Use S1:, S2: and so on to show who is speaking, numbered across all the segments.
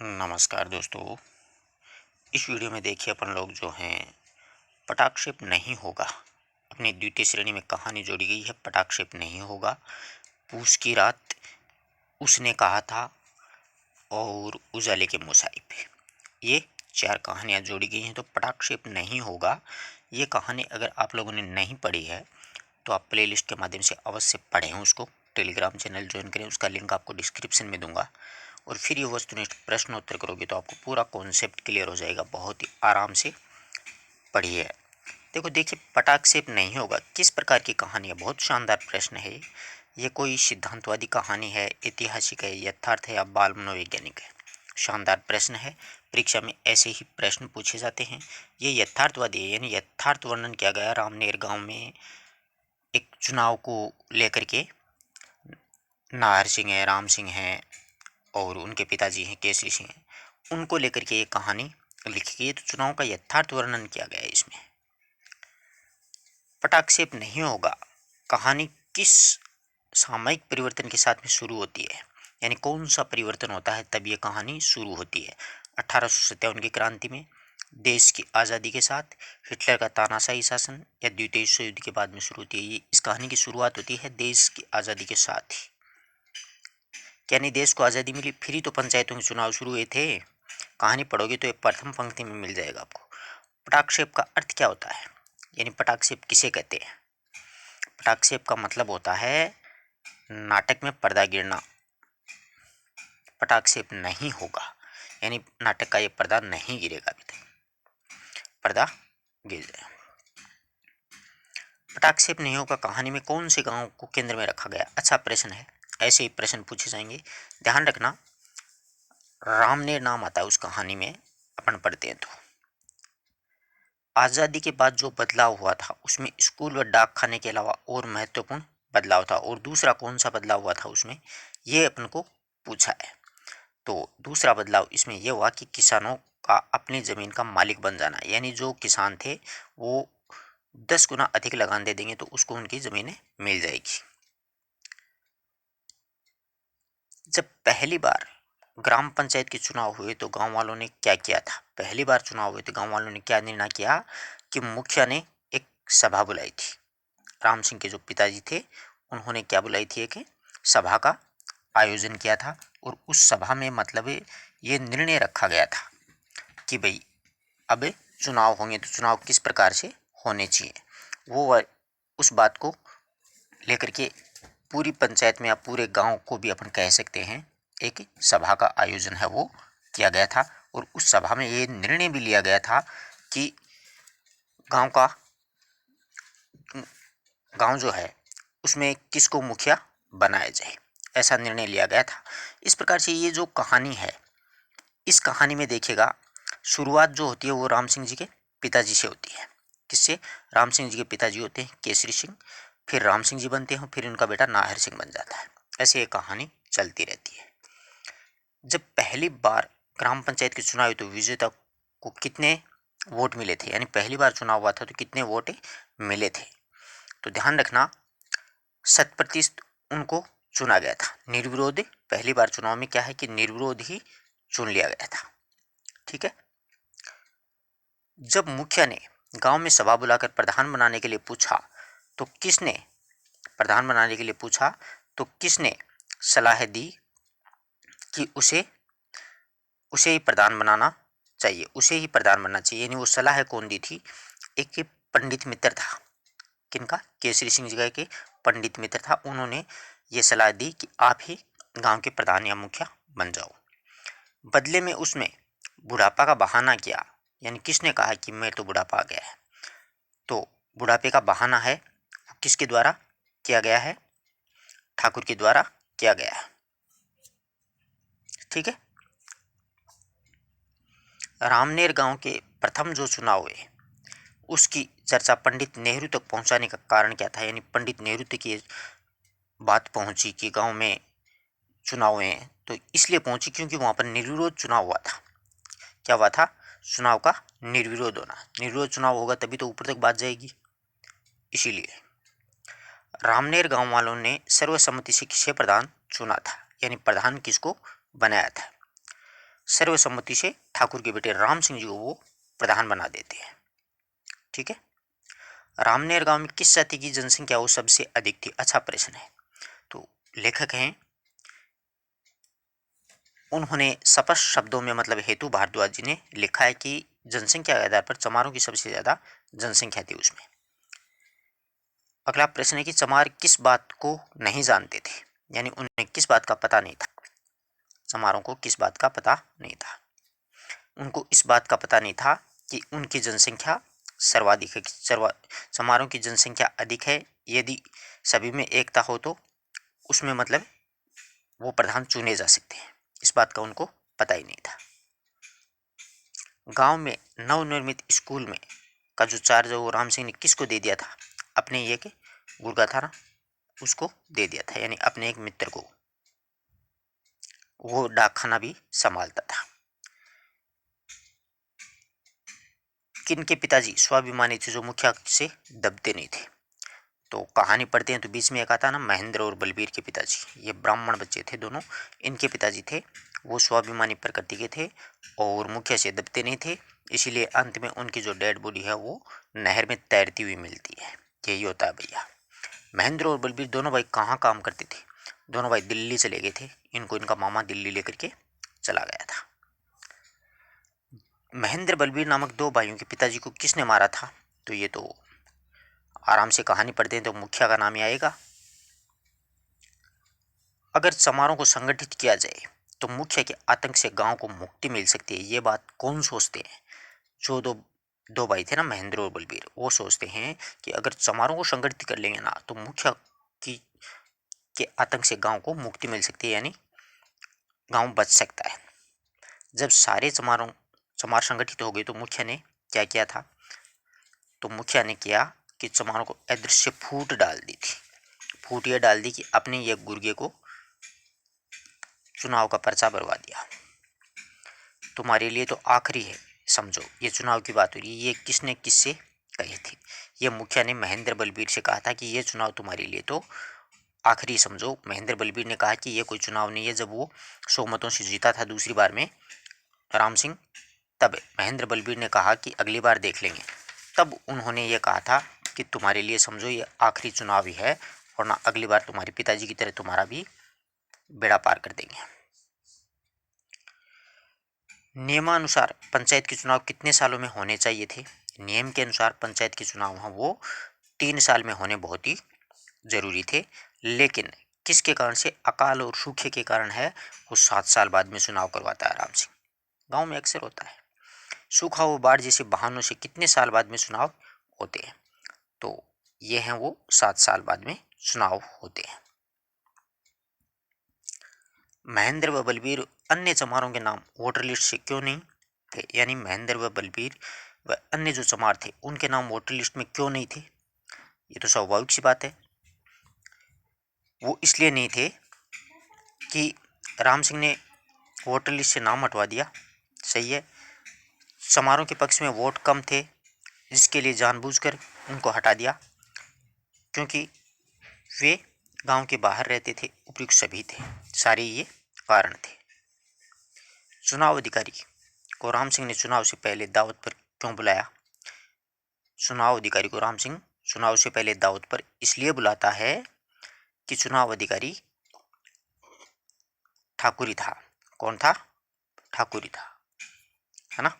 S1: नमस्कार दोस्तों। इस वीडियो में देखिए अपन लोग जो हैं पटाक्षेप नहीं होगा। अपनी द्वितीय श्रेणी में कहानी जोड़ी गई है पटाक्षेप नहीं होगा। पूस की रात उसने कहा था और उजाले के मुसाइब। ये चार कहानियाँ जोड़ी गई हैं। तो पटाक्षेप नहीं होगा ये कहानी अगर आप लोगों ने नहीं पढ़ी है तो आप प्लेलिस्ट के माध्यम से अवश्य पढ़ें उसको। टेलीग्राम चैनल ज्वाइन करें, उसका लिंक आपको डिस्क्रिप्शन में दूंगा। और फिर ये वस्तुनिष्ठ प्रश्नोत्तर करोगे तो आपको पूरा कॉन्सेप्ट क्लियर हो जाएगा। बहुत ही आराम से पढ़िए। देखिए पटाक्षेप नहीं होगा किस प्रकार की कहानी है। बहुत शानदार प्रश्न है ये। कोई सिद्धांतवादी कहानी है, ऐतिहासिक है, यथार्थ है या बाल मनोवैज्ञानिक है। शानदार प्रश्न है। परीक्षा में ऐसे ही प्रश्न पूछे जाते हैं। ये यथार्थवादी है, यानी यथार्थ वर्णन किया गया रामनेर गांव में एक चुनाव को लेकर के। नाहर सिंह है, राम सिंह हैं और उनके पिताजी हैं केसरी सिंह हैं, उनको लेकर के ये कहानी लिखी गई है। तो चुनाव का यथार्थ वर्णन किया गया है इसमें। पटाक्षेप नहीं होगा कहानी किस सामयिक परिवर्तन के साथ में शुरू होती है, यानी कौन सा परिवर्तन होता है तब ये कहानी शुरू होती है। 1857 की क्रांति में, देश की आज़ादी के साथ, हिटलर का तानाशाही शासन या द्वितीय विश्व युद्ध के बाद में शुरू होती है। ये इस कहानी की शुरुआत होती है देश की आज़ादी के साथ ही। यानी देश को आज़ादी मिली फिर ही तो पंचायतों के चुनाव शुरू हुए थे। कहानी पढ़ोगे तो ये प्रथम पंक्ति में मिल जाएगा आपको। पटाक्षेप का अर्थ क्या होता है, यानी पटाक्षेप किसे कहते हैं। पटाक्षेप का मतलब होता है नाटक में पर्दा गिरना। पटाक्षेप नहीं होगा यानी नाटक का ये पर्दा नहीं गिरेगा, अभी तक पर्दा गिर जाए। पटाक्षेप नहीं होगा कहानी में कौन से गांव को केंद्र में रखा गया। अच्छा प्रश्न है, ऐसे ही प्रश्न पूछे जाएंगे। ध्यान रखना, रामनेर नाम आता है उस कहानी में। अपन पढ़ते हैं तो आज़ादी के बाद जो बदलाव हुआ था उसमें स्कूल व डाकखाने के अलावा और महत्वपूर्ण बदलाव था। और दूसरा कौन सा बदलाव हुआ था उसमें, ये अपन को पूछा है। तो दूसरा बदलाव इसमें यह हुआ कि किसानों का अपनी ज़मीन का मालिक बन जाना, यानी जो किसान थे वो 10 गुना अधिक लगान दे देंगे तो उसको उनकी ज़मीनें मिल जाएगी। जब पहली बार ग्राम पंचायत के चुनाव हुए तो गांव वालों ने क्या किया था। पहली बार चुनाव हुए तो गांव वालों ने क्या निर्णय किया कि मुखिया ने एक सभा बुलाई थी। राम सिंह के जो पिताजी थे उन्होंने क्या बुलाई थी, एक सभा का आयोजन किया था। और उस सभा में मतलब ये निर्णय रखा गया था कि भाई अब चुनाव होंगे तो चुनाव किस प्रकार से होने चाहिए। वो उस बात को लेकर के पूरी पंचायत में या पूरे गांव को भी अपन कह सकते हैं एक सभा का आयोजन है वो किया गया था। और उस सभा में ये निर्णय भी लिया गया था कि गांव का गांव जो है उसमें किसको मुखिया बनाया जाए, ऐसा निर्णय लिया गया था। इस प्रकार से ये जो कहानी है, इस कहानी में देखिएगा शुरुआत जो होती है वो राम सिंह जी के पिताजी से होती है। किससे, राम सिंह जी के पिताजी होते हैं केसरी सिंह, फिर राम सिंह जी बनते हैं, फिर उनका बेटा नाहर सिंह बन जाता है। ऐसे ये कहानी चलती रहती है। जब पहली बार ग्राम पंचायत के चुनाव हुए तो विजेता को कितने वोट मिले थे, यानी पहली बार चुनाव हुआ था तो कितने वोट मिले थे। तो ध्यान रखना 100% उनको चुना गया था। निर्विरोध पहली बार चुनाव में क्या है कि निर्विरोध ही चुन लिया गया था। ठीक है। जब मुखिया ने गांव में सभा बुलाकर प्रधान बनाने के लिए पूछा तो किसने प्रधान बनाने के लिए पूछा तो किसने सलाह दी कि उसे उसे ही प्रधान बनाना चाहिए, उसे ही प्रधान बनना चाहिए। यानी वो सलाह कौन दी थी, एक पंडित मित्र था। किनका, केसरी सिंह जी के पंडित मित्र था। उन्होंने ये सलाह दी कि आप ही गांव के प्रधान या मुखिया बन जाओ। बदले में उसमें बुढ़ापा का बहाना किया, यानी किसने कहा कि मैं तो बुढ़ापा आ गया है। तो बुढ़ापे का बहाना है किसके द्वारा किया गया है, ठाकुर के द्वारा किया गया है। ठीक है। रामनेर गांव के प्रथम जो चुनाव हुए उसकी चर्चा पंडित नेहरू तक पहुंचाने का कारण क्या था, यानी पंडित नेहरू तक ये बात पहुंची कि गांव में चुनाव हुए हैं तो इसलिए पहुंची क्योंकि वहां पर निर्विरोध चुनाव हुआ था। क्या हुआ था, चुनाव का निर्विरोध होना। निर्विरोध चुनाव होगा तभी तो ऊपर तक बात जाएगी। इसीलिए रामनेर गांव वालों ने सर्वसम्मति से किसे प्रधान चुना था, यानी प्रधान किसको बनाया था। सर्वसम्मति से ठाकुर के बेटे राम सिंह जी को वो प्रधान बना देते हैं। ठीक है। रामनेर गांव में किस जाति की जनसंख्या वो सबसे अधिक थी? अच्छा प्रश्न है। तो लेखक हैं, उन्होंने स्पष्ट शब्दों में मतलब हेतु भारद्वाज जी ने लिखा है कि जनसंख्या के आधार पर चमारों की सबसे ज्यादा जनसंख्या थी उसमें। अगला प्रश्न है कि चमार किस बात को नहीं जानते थे, यानी उन्हें किस बात का पता नहीं था? चमारों को किस बात का पता नहीं था? उनको इस बात का पता नहीं था कि उनकी जनसंख्या सर्वाधिक है। चमारों की जनसंख्या अधिक है, यदि सभी में एकता हो तो उसमें मतलब वो प्रधान चुने जा सकते हैं, इस बात का उनको पता ही नहीं था। गांव में नवनिर्मित स्कूल में का जो चार्ज है वो राम सिंह ने किसको दे दिया था? अपने ये के गुर्गा था ना, उसको दे दिया था, यानी अपने एक मित्र को। वो डाकखाना भी संभालता था। किन के पिताजी स्वाभिमानी थे जो मुखिया से दबते नहीं थे? तो कहानी पढ़ते हैं तो बीच में एक आता ना, महेंद्र और बलबीर के पिताजी, ये ब्राह्मण बच्चे थे दोनों। इनके पिताजी थे वो स्वाभिमानी प्रकृति के थे और मुखिया से दबते नहीं थे, इसीलिए अंत में उनकी जो डेड बॉडी है वो नहर में तैरती हुई मिलती है। यही होता है भैया। महेंद्र और बलबीर दोनों भाई कहाँ काम करते थे? दोनों भाई दिल्ली चले गए थे, इनको इनका मामा दिल्ली लेकर के चला गया था। महेंद्र बलबीर नामक दो भाइयों के पिताजी को किसने मारा था? तो ये तो आराम से कहानी पढ़ते हैं तो मुखिया का नाम ही आएगा। अगर चमारों को संगठित किया जाए तो मुखिया के आतंक से गांव को मुक्ति मिल सकती है, ये बात कौन सोचते हैं? जो दो दो भाई थे ना, महेंद्र और बलबीर, वो सोचते हैं कि अगर चमारों को संगठित कर लेंगे ना तो मुखिया की के आतंक से गांव को मुक्ति मिल सकती है, यानी गांव बच सकता है। जब सारे चमार संगठित हो गए तो मुखिया ने क्या किया था? तो मुखिया ने किया कि चमारों को अदृश्य फूट डाल दी थी। फूट ये डाल दी कि अपने ये गुर्गे को चुनाव का पर्चा भरवा दिया, तुम्हारे लिए तो आखिरी है, समझो। ये चुनाव की बात हो रही है, ये किसने किससे कही थी? ये मुखिया ने महेंद्र बलबीर से कहा था कि ये चुनाव तुम्हारे लिए तो आखिरी समझो। महेंद्र बलबीर ने कहा कि ये कोई चुनाव नहीं है। जब वो 100 मतों से जीता था दूसरी बार में राम सिंह, तब महेंद्र बलबीर ने कहा कि अगली बार देख लेंगे। तब उन्होंने ये कहा था कि तुम्हारे लिए समझो ये आखिरी चुनाव ही है, वरना अगली बार तुम्हारे पिताजी की तरह तुम्हारा भी बेड़ा पार कर देंगे। नियमानुसार पंचायत के चुनाव कितने सालों में होने चाहिए थे? नियम के अनुसार पंचायत के चुनाव हैं वो 3 साल में होने बहुत ही जरूरी थे, लेकिन किसके कारण से? अकाल और सूखे के कारण है वो 7 साल बाद में चुनाव करवाता है राम सिंह। गांव में अक्सर होता है। सूखा व बाढ़ जैसे बहानों से कितने साल बाद में चुनाव होते हैं? तो ये हैं वो 7 साल बाद में चुनाव होते हैं। महेंद्र व बलबीर अन्य चमारों के नाम वोटर लिस्ट से क्यों नहीं थे? यानी महेंद्र व बलबीर व अन्य जो चमार थे उनके नाम वोटर लिस्ट में क्यों नहीं थे? ये तो स्वाभाविक सी बात है। वो इसलिए नहीं थे कि राम सिंह ने वोटर लिस्ट से नाम हटवा दिया, सही है। चमारों के पक्ष में वोट कम थे, जिसके लिए जानबूझकर उनको हटा दिया, क्योंकि वे गांव के बाहर रहते थे, उपयुक्त सभी थे, सारे ये कारण थे। चुनाव अधिकारी को राम सिंह ने चुनाव से पहले दावत पर क्यों बुलाया? चुनाव अधिकारी को राम सिंह चुनाव से पहले दावत पर इसलिए बुलाता है कि चुनाव अधिकारी ठाकुरी था। कौन था? ठाकुरी था, है ना।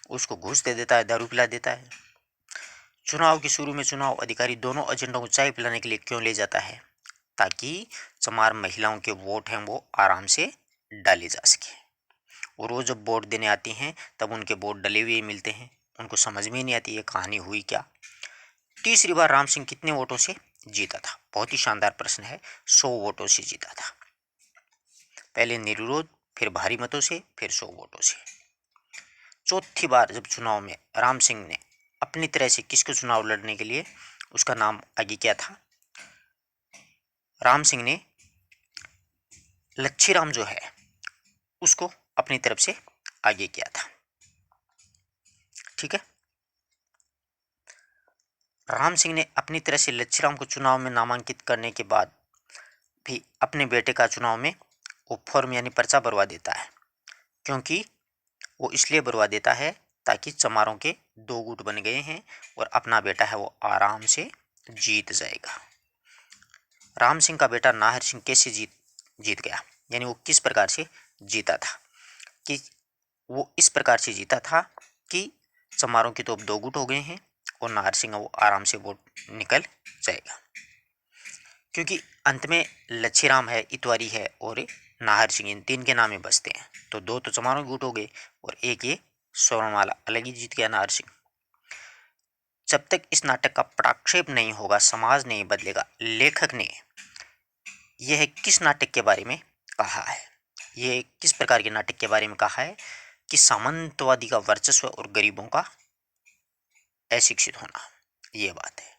S1: उसको घूस दे देता है, दारू पिला देता है। चुनाव के शुरू में चुनाव अधिकारी दोनों एजेंटों को चाय पिलाने के लिए क्यों ले जाता है? ताकि चमार महिलाओं के वोट हैं वो आराम से डाले जा सके, और वो जब वोट देने आती हैं तब उनके वोट डले हुए मिलते हैं, उनको समझ में नहीं आती ये कहानी हुई क्या। तीसरी बार राम सिंह कितने वोटों से जीता था? बहुत ही शानदार प्रश्न है। 100 वोटों से जीता था। पहले निर्विरोध, फिर भारी मतों से, फिर 100 वोटों से। चौथी बार जब चुनाव में राम सिंह ने अपनी तरह से किसके चुनाव लड़ने के लिए, उसका नाम आगे क्या था? राम सिंह ने लच्छीराम जो है उसको अपनी तरफ से आगे किया था। ठीक है। राम सिंह ने अपनी तरह से लच्छीराम को चुनाव में नामांकित करने के बाद भी अपने बेटे का चुनाव में वो फॉर्म यानी पर्चा भरवा देता है। क्योंकि वो इसलिए बुलवा देता है ताकि चमारों के दो गुट बन गए हैं और अपना बेटा है वो आराम से जीत जाएगा। राम सिंह का बेटा नाहर सिंह कैसे जीत गया, यानी वो किस प्रकार से जीता था, कि वो इस प्रकार से जीता था कि चमारों की तो अब दो गुट हो गए हैं और नाहर सिंह वो आराम से वोट निकल जाएगा। क्योंकि अंत में लच्छीराम है, इतवारी है और नाहर सिंह, इन तीन के नाम में बसते हैं, तो दो तो चमारों के गुट हो गए और एक ये स्वर्णमाला अलग ही जीत गया नाहर सिंह। जब तक इस नाटक का पटाक्षेप नहीं होगा, समाज नहीं बदलेगा। लेखक ने यह किस नाटक के बारे में कहा है, यह किस प्रकार के नाटक के बारे में कहा है कि सामंतवादी का वर्चस्व और गरीबों का अशिक्षित होना, ये बात है।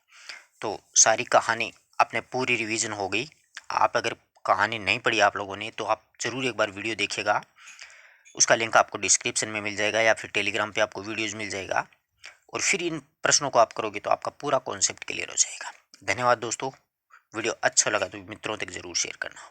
S1: तो सारी कहानी अपने पूरी रिवीजन हो गई। आप अगर कहानी नहीं पढ़ी आप लोगों ने तो आप ज़रूर एक बार वीडियो देखिएगा, उसका लिंक आपको डिस्क्रिप्शन में मिल जाएगा या फिर टेलीग्राम पे आपको वीडियोज़ मिल जाएगा, और फिर इन प्रश्नों को आप करोगे तो आपका पूरा कॉन्सेप्ट क्लियर हो जाएगा। धन्यवाद दोस्तों, वीडियो अच्छा लगा तो मित्रों तक ज़रूर शेयर करना।